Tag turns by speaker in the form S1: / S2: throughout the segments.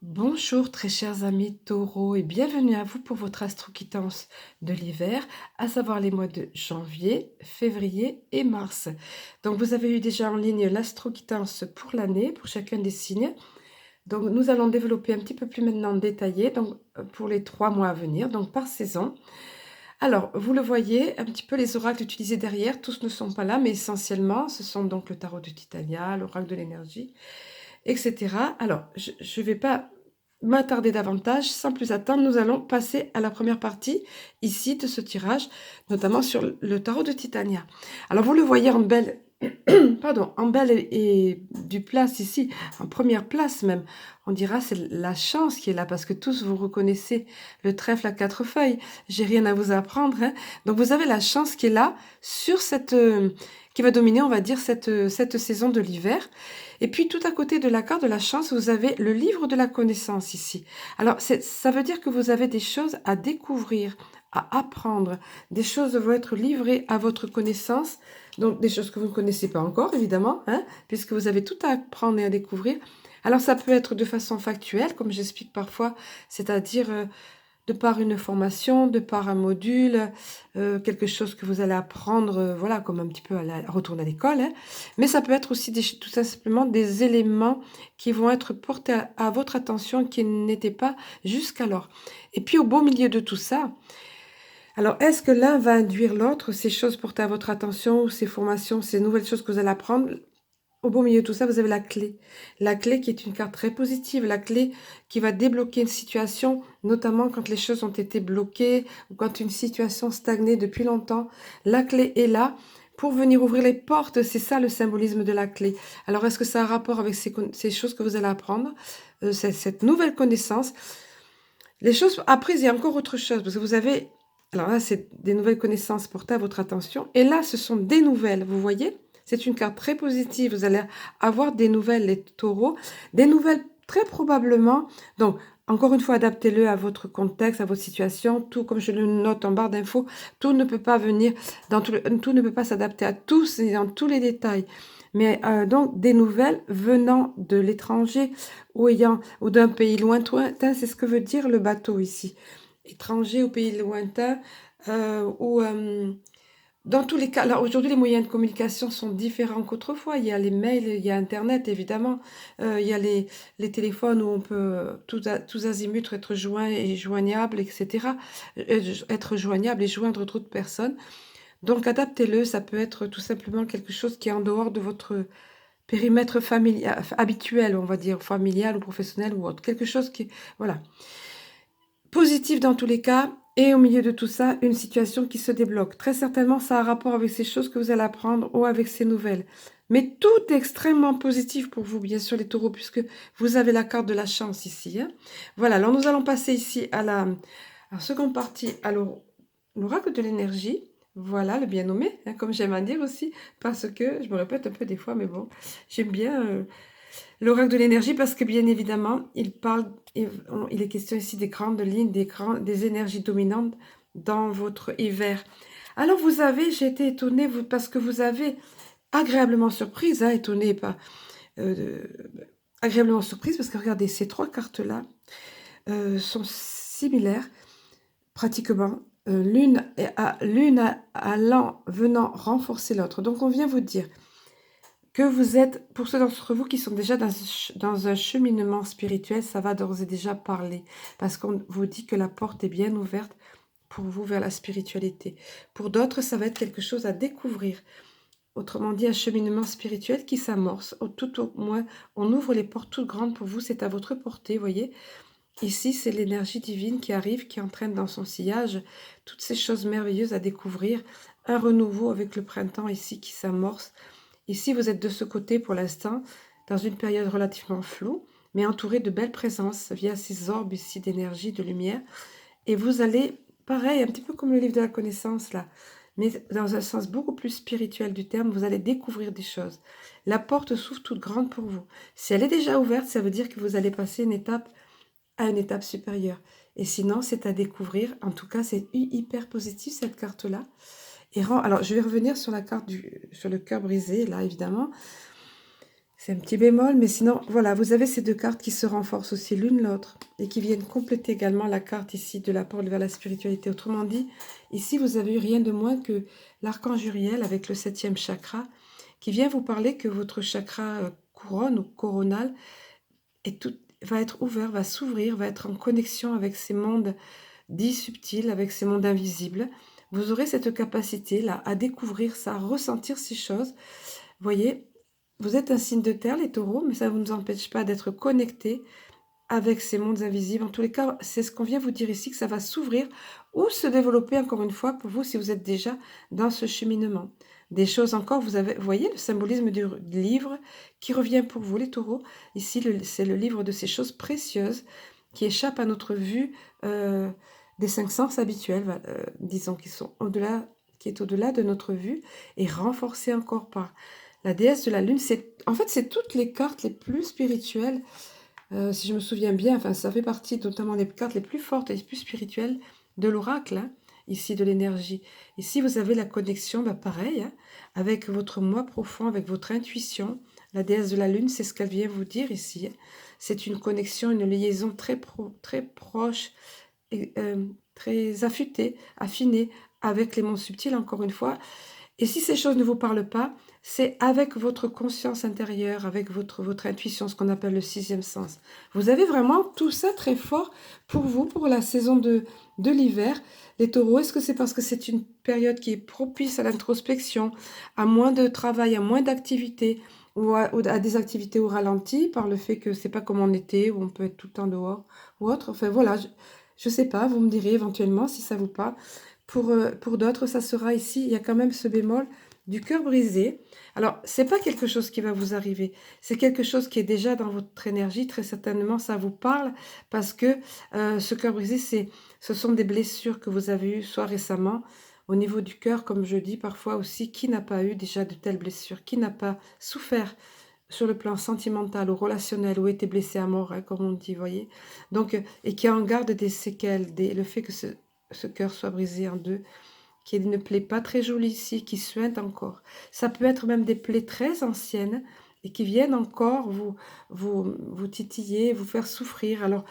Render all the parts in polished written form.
S1: Bonjour très chers amis taureaux et bienvenue à vous pour votre astro-quittance de l'hiver, à savoir les mois de janvier, février et mars. Donc vous avez eu déjà en ligne l'astro-quittance pour l'année, pour chacun des signes. Donc nous allons développer un petit peu plus maintenant détaillé donc, pour les 3 mois à venir, donc par saison. Alors vous le voyez, un petit peu les oracles utilisés derrière, tous ne sont pas là, mais essentiellement ce sont donc le tarot de Titania, l'oracle de l'énergie, etc. Alors je ne vais pas m'attarder davantage. Sans plus attendre, nous allons passer à la première partie ici de ce tirage, notamment sur le tarot de Titania. Alors vous le voyez en belle, pardon, en belle et du place ici, en première place même. On dira c'est la chance qui est là parce que tous vous reconnaissez le trèfle à 4 feuilles. J'ai rien à vous apprendre, hein. Donc vous avez la chance qui est là sur cette qui va dominer, on va dire, cette saison de l'hiver. Et puis tout à côté de la carte de la chance, vous avez le livre de la connaissance ici. Alors ça veut dire que vous avez des choses à découvrir, à apprendre. Des choses vont être livrées à votre connaissance. Donc des choses que vous ne connaissez pas encore, évidemment, hein, puisque vous avez tout à apprendre et à découvrir. Alors ça peut être de façon factuelle, comme j'explique parfois, c'est-à-dire de par une formation, de par un module, quelque chose que vous allez apprendre, voilà, comme un petit peu retourner à l'école, hein. Mais ça peut être aussi tout simplement des éléments qui vont être portés à votre attention qui n'étaient pas jusqu'alors. Et puis au beau milieu de tout ça, alors est-ce que l'un va induire l'autre, ces choses portées à votre attention, ou ces formations, ces nouvelles choses que vous allez apprendre? Au beau milieu de tout ça, vous avez la clé. La clé qui est une carte très positive, la clé qui va débloquer une situation, notamment quand les choses ont été bloquées ou quand une situation stagnait depuis longtemps. La clé est là pour venir ouvrir les portes. C'est ça le symbolisme de la clé. Alors, est-ce que ça a un rapport avec ces choses que vous allez apprendre, cette nouvelle connaissance? Les choses apprises, il y a encore autre chose, parce que vous avez... Alors là, c'est des nouvelles connaissances portées à votre attention. Et là, ce sont des nouvelles, vous voyez? C'est une carte très positive. Vous allez avoir des nouvelles, les taureaux. Des nouvelles très probablement. Donc, encore une fois, adaptez-le à votre contexte, à votre situation. Tout, comme je le note en barre d'infos, tout ne peut pas venir, tout ne peut pas s'adapter à tous et dans tous les détails. Mais donc, des nouvelles venant de l'étranger ou d'un pays lointain, c'est ce que veut dire le bateau ici. Étranger ou pays lointain, ou dans tous les cas, là aujourd'hui les moyens de communication sont différents qu'autrefois. Il y a les mails, il y a Internet évidemment, il y a les téléphones où on peut tous azimuts être joint et joignable, etc. Être joignable et joindre d'autres personnes. Donc adaptez-le, ça peut être tout simplement quelque chose qui est en dehors de votre périmètre familial, habituel, on va dire, familial ou professionnel ou autre. Quelque chose qui, voilà, positif dans tous les cas. Et au milieu de tout ça, une situation qui se débloque. Très certainement, ça a un rapport avec ces choses que vous allez apprendre ou avec ces nouvelles. Mais tout est extrêmement positif pour vous, bien sûr, les taureaux, puisque vous avez la carte de la chance ici, hein. Voilà, alors nous allons passer ici à la seconde partie, à l'oracle de l'énergie. Voilà, le bien nommé, hein, comme j'aime à dire aussi, parce que, je me répète un peu des fois, mais bon, j'aime bien l'oracle de l'énergie parce que, bien évidemment, il est question ici des grandes lignes, des énergies dominantes dans votre hiver. Alors, j'ai été étonnée, parce que vous avez agréablement surprise, hein, étonnée, pas euh, agréablement surprise, parce que regardez, ces 3 cartes-là sont similaires, pratiquement, allant, venant renforcer l'autre. Donc, on vient vous dire que vous êtes, pour ceux d'entre vous qui sont déjà dans un cheminement spirituel, ça va d'ores et déjà parler, parce qu'on vous dit que la porte est bien ouverte pour vous vers la spiritualité. Pour d'autres, ça va être quelque chose à découvrir. Autrement dit, un cheminement spirituel qui s'amorce. Tout au moins, on ouvre les portes toutes grandes pour vous, c'est à votre portée, voyez. Ici, c'est l'énergie divine qui arrive, qui entraîne dans son sillage toutes ces choses merveilleuses à découvrir. Un renouveau avec le printemps ici qui s'amorce. Ici, vous êtes de ce côté pour l'instant, dans une période relativement floue, mais entouré de belles présences via ces orbes ici d'énergie, de lumière. Et vous allez, pareil, un petit peu comme le livre de la connaissance là, mais dans un sens beaucoup plus spirituel du terme, vous allez découvrir des choses. La porte s'ouvre toute grande pour vous. Si elle est déjà ouverte, ça veut dire que vous allez passer une étape à une étape supérieure. Et sinon, c'est à découvrir. En tout cas, c'est hyper positif cette carte-là. Alors, je vais revenir sur la carte sur le cœur brisé, là, évidemment. C'est un petit bémol, mais sinon, voilà, vous avez ces deux cartes qui se renforcent aussi l'une l'autre et qui viennent compléter également la carte ici de la porte vers la spiritualité. Autrement dit, ici, vous avez eu rien de moins que l'archange Uriel avec le 7e chakra qui vient vous parler que votre chakra couronne ou coronal est tout, va être ouvert, va s'ouvrir, va être en connexion avec ces mondes dits subtils, avec ces mondes invisibles. Vous aurez cette capacité-là à découvrir ça, à ressentir ces choses. Vous voyez, vous êtes un signe de terre, les taureaux, mais ça ne vous empêche pas d'être connecté avec ces mondes invisibles. En tous les cas, c'est ce qu'on vient vous dire ici, que ça va s'ouvrir ou se développer encore une fois pour vous si vous êtes déjà dans ce cheminement. Des choses encore, vous voyez le symbolisme du livre qui revient pour vous, les taureaux. Ici, c'est le livre de ces choses précieuses qui échappent à notre vue des cinq sens habituels, disons, qui sont au-delà, qui est au-delà de notre vue et renforcé encore par la déesse de la lune. En fait, c'est toutes les cartes les plus spirituelles si je me souviens bien, enfin, ça fait partie notamment des cartes les plus fortes et les plus spirituelles de l'oracle, hein, ici de l'énergie. Ici, vous avez la connexion, bah, pareil, hein, avec votre moi profond, avec votre intuition. La déesse de la lune, c'est ce qu'elle vient vous dire ici. C'est une connexion, une liaison très proche, et, très affûtée, affinée avec les mondes subtils, encore une fois. Et si ces choses ne vous parlent pas, c'est avec votre conscience intérieure, avec votre intuition, ce qu'on appelle le sixième sens. Vous avez vraiment tout ça très fort pour vous, pour la saison de l'hiver. Les taureaux, est-ce que c'est parce que c'est une période qui est propice à l'introspection, à moins de travail, à moins d'activités, ou à des activités au ralenti, par le fait que c'est pas comme en été, où on peut être tout le temps dehors, ou autre. Enfin voilà, je sais pas, vous me direz éventuellement si ça vous parle. Pour d'autres, ça sera ici, il y a quand même ce bémol du cœur brisé. Alors, c'est pas quelque chose qui va vous arriver, c'est quelque chose qui est déjà dans votre énergie, très certainement, ça vous parle, parce que ce cœur brisé, ce sont des blessures que vous avez eues, soit récemment, au niveau du cœur, comme je dis parfois aussi, qui n'a pas eu déjà de telles blessures, qui n'a pas souffert sur le plan sentimental ou relationnel, ou été blessé à mort, hein, comme on dit, voyez. Donc, et qui en garde des séquelles, le fait que ce cœur soit brisé en deux, qu'il y ait une plaie pas très jolie ici, qui suinte encore. Ça peut être même des plaies très anciennes et qui viennent encore vous titiller, vous faire souffrir. Alors,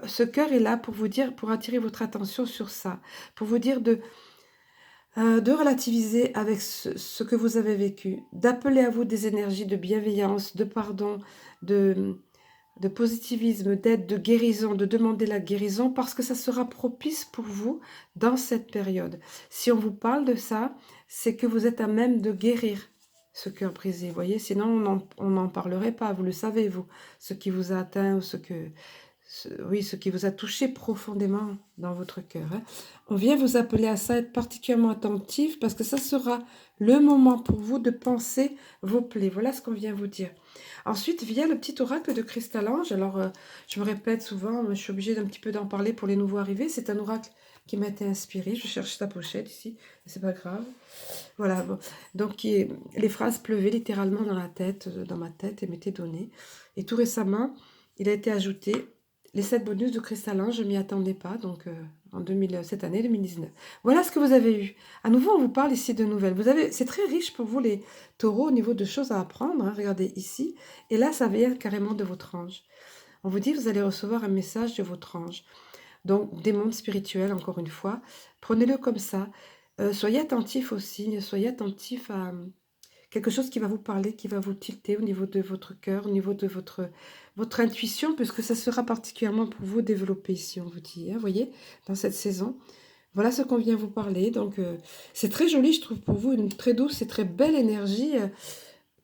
S1: ce cœur est là pour vous dire, pour attirer votre attention sur ça, pour vous dire de relativiser avec ce que vous avez vécu, d'appeler à vous des énergies de bienveillance, de pardon, de, de positivisme, d'aide, de guérison, de demander la guérison parce que ça sera propice pour vous dans cette période. Si on vous parle de ça, c'est que vous êtes à même de guérir ce cœur brisé, vous voyez, sinon on n'en parlerait pas, vous le savez, vous, ce qui vous a atteint ou oui, ce qui vous a touché profondément dans votre cœur. Hein. On vient vous appeler à ça, être particulièrement attentif parce que ça sera le moment pour vous de penser vos plaies. Voilà ce qu'on vient vous dire. Ensuite, via le petit oracle de Cristal-Ange, alors je me répète souvent, mais je suis obligée d'un petit peu d'en parler pour les nouveaux arrivés. C'est un oracle qui m'a été inspiré. Je cherche sa pochette ici, mais c'est pas grave. Voilà, bon. Donc les phrases pleuvaient littéralement dans la tête, dans ma tête et m'étaient données. Et tout récemment, il a été ajouté les 7 bonus de Cristal-Ange, je ne m'y attendais pas, donc cette année 2019. Voilà ce que vous avez eu. À nouveau, on vous parle ici de nouvelles. C'est très riche pour vous, les taureaux, au niveau de choses à apprendre. Hein, regardez ici. Et là, ça vient carrément de votre ange. On vous dit, vous allez recevoir un message de votre ange. Donc, des mondes spirituels, encore une fois. Prenez-le comme ça. Soyez attentifs aussi. Soyez attentifs à quelque chose qui va vous parler, qui va vous tilter au niveau de votre cœur, au niveau de votre intuition, puisque ça sera particulièrement pour vous développer ici, on vous dit, hein, voyez, dans cette saison. Voilà ce qu'on vient vous parler. Donc, c'est très joli, je trouve, pour vous, une très douce et très belle énergie.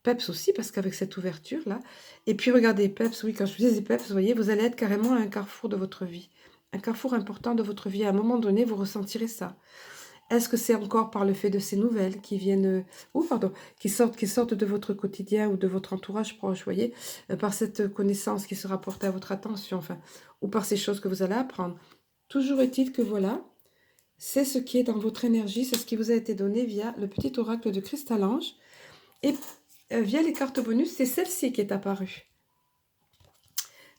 S1: Peps aussi, parce qu'avec cette ouverture-là. Et puis, regardez, Peps, oui, quand je vous disais Peps, vous voyez, vous allez être carrément à un carrefour de votre vie. Un carrefour important de votre vie. À un moment donné, vous ressentirez ça. Est-ce que c'est encore par le fait de ces nouvelles qui viennent, qui sortent de votre quotidien ou de votre entourage proche, vous voyez, par cette connaissance qui sera portée à votre attention, enfin, ou par ces choses que vous allez apprendre. Toujours est-il que voilà, c'est ce qui est dans votre énergie, c'est ce qui vous a été donné via le petit oracle de Cristal-Ange. Et via les cartes bonus, c'est celle-ci qui est apparue.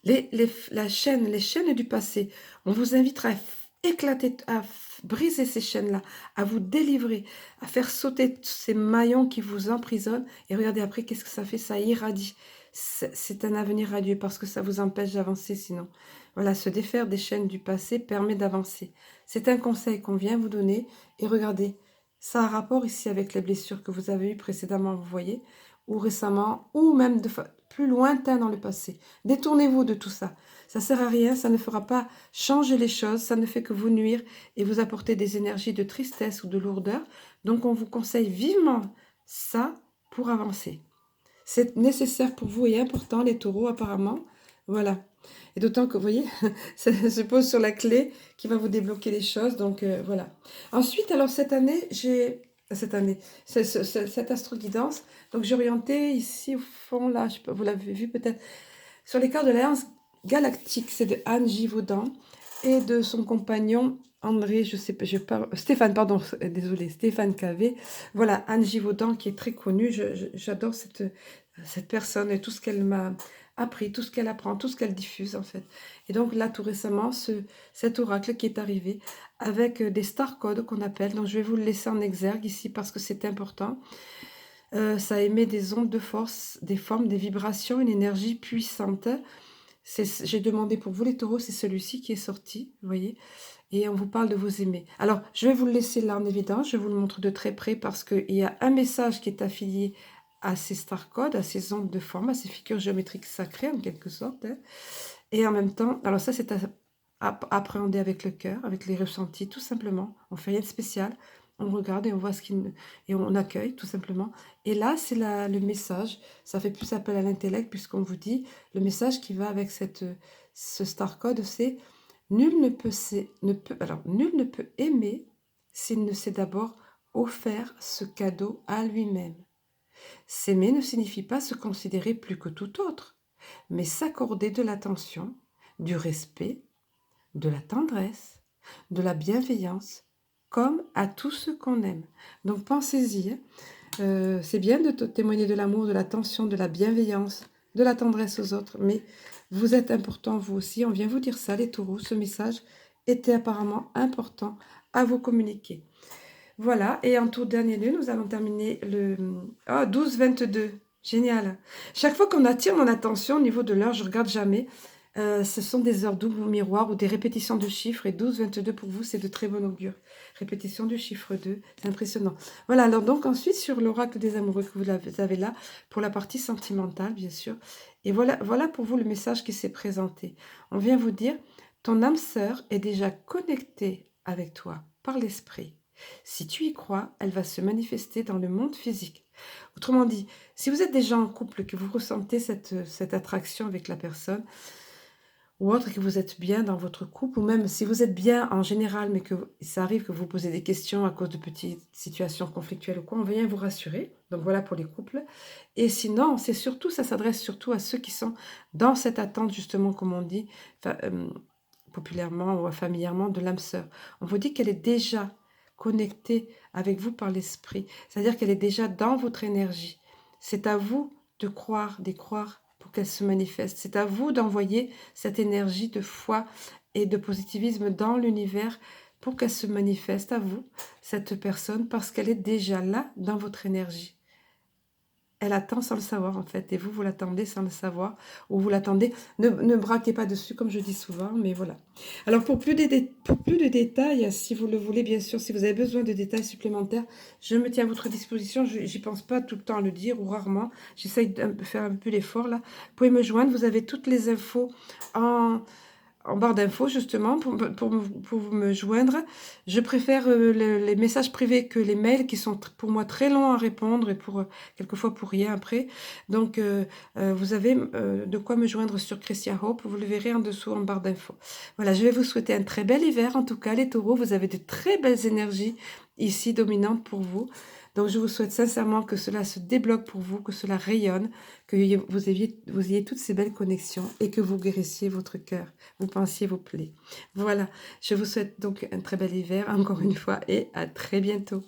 S1: Les chaînes du passé. On vous invitera à éclater, à briser ces chaînes-là, à vous délivrer, à faire sauter ces maillons qui vous emprisonnent. Et regardez après, qu'est-ce que ça fait? Ça irradie. C'est un avenir radieux parce que ça vous empêche d'avancer sinon. Voilà, se défaire des chaînes du passé permet d'avancer. C'est un conseil qu'on vient vous donner et regardez, ça a un rapport ici avec les blessures que vous avez eues précédemment, vous voyez, ou récemment, ou même plus lointain dans le passé. Détournez-vous de tout ça. Ça sert à rien, ça ne fera pas changer les choses, ça ne fait que vous nuire et vous apporter des énergies de tristesse ou de lourdeur. Donc on vous conseille vivement ça pour avancer. C'est nécessaire pour vous et important, les taureaux, apparemment. Voilà. Et d'autant que, vous voyez, ça se pose sur la clé qui va vous débloquer les choses. Donc, voilà. Ensuite, alors, cette année, cette astro-guidance, donc j'ai orienté ici au fond, là, vous l'avez vu peut-être, sur les cartes de l'Alliance Galactique. C'est de Anne Givaudan et de son compagnon André, je sais pas, Stéphane, pardon, désolé, Stéphane Cavé. Voilà, Anne Givaudan qui est très connue. J'adore cette personne et tout ce qu'elle m'a appris, tout ce qu'elle apprend, tout ce qu'elle diffuse en fait. Et donc là, tout récemment, cet oracle qui est arrivé avec des star codes qu'on appelle. Donc je vais vous le laisser en exergue ici parce que c'est important. Ça émet des ondes de force, des formes, des vibrations, une énergie puissante. J'ai demandé pour vous les taureaux, c'est celui-ci qui est sorti, vous voyez, et on vous parle de vos aimés. Alors, je vais vous le laisser là en évidence, je vous le montre de très près parce qu'il y a un message qui est affilié à ces star codes, à ces ondes de forme, à ces figures géométriques sacrées en quelque sorte. Hein. Et en même temps, alors ça c'est à appréhender avec le cœur, avec les ressentis, tout simplement. On fait rien de spécial, on regarde et on voit et on accueille tout simplement. Et là, c'est le message, ça fait plus appel à l'intellect puisqu'on vous dit, le message qui va avec ce star code, c'est nul nul ne peut aimer s'il ne s'est d'abord offert ce cadeau à lui-même. S'aimer ne signifie pas se considérer plus que tout autre, mais s'accorder de l'attention, du respect, de la tendresse, de la bienveillance, comme à tout ce qu'on aime. Donc pensez-y, hein. C'est bien de témoigner de l'amour, de l'attention, de la bienveillance, de la tendresse aux autres, mais vous êtes important vous aussi. On vient vous dire ça, les taureaux. Ce message était apparemment important à vous communiquer. Voilà, et en tout dernier lieu, nous allons terminer le 12-22. Génial. Chaque fois qu'on attire mon attention au niveau de l'heure, je ne regarde jamais. Ce sont des heures doubles ou miroirs ou des répétitions de chiffres. Et 12-22 pour vous, c'est de très bon augure. Répétition du chiffre 2, c'est impressionnant. Voilà, alors donc ensuite sur l'oracle des amoureux que vous avez là, pour la partie sentimentale, bien sûr. Et voilà pour vous le message qui s'est présenté. On vient vous dire, ton âme sœur est déjà connectée avec toi par l'esprit. Si tu y crois, elle va se manifester dans le monde physique. Autrement dit, si vous êtes déjà en couple, que vous ressentez cette attraction avec la personne, ou autre, que vous êtes bien dans votre couple, ou même si vous êtes bien en général, mais que ça arrive que vous posez des questions à cause de petites situations conflictuelles ou quoi, on vient vous rassurer. Donc voilà pour les couples. Et sinon, ça s'adresse surtout à ceux qui sont dans cette attente, justement, comme on dit, populairement ou familièrement, de l'âme sœur. On vous dit qu'elle est déjà connectée avec vous par l'esprit. C'est-à-dire qu'elle est déjà dans votre énergie. C'est à vous de croire, d'y croire pour qu'elle se manifeste. C'est à vous d'envoyer cette énergie de foi et de positivisme dans l'univers pour qu'elle se manifeste à vous, cette personne, parce qu'elle est déjà là dans votre énergie. Elle attend sans le savoir, en fait, et vous l'attendez sans le savoir, ou vous l'attendez. Ne braquez pas dessus, comme je dis souvent, mais voilà. Alors, pour plus de détails, si vous le voulez, bien sûr, si vous avez besoin de détails supplémentaires, je me tiens à votre disposition. Je n'y pense pas tout le temps à le dire, ou rarement. J'essaye de faire un peu l'effort, là. Vous pouvez me joindre, vous avez toutes les infos en barre d'infos, justement, pour me joindre. Je préfère les messages privés que les mails qui sont pour moi très longs à répondre et quelquefois pour rien après. Donc, vous avez de quoi me joindre sur Christian Hope. Vous le verrez en dessous en barre d'infos. Voilà, je vais vous souhaiter un très bel hiver. En tout cas, les taureaux, vous avez de très belles énergies ici dominantes pour vous. Donc, je vous souhaite sincèrement que cela se débloque pour vous, que cela rayonne, que vous ayez toutes ces belles connexions et que vous guérissiez votre cœur, vous pensiez vos plaies. Voilà, je vous souhaite donc un très bel hiver, encore une fois, et à très bientôt.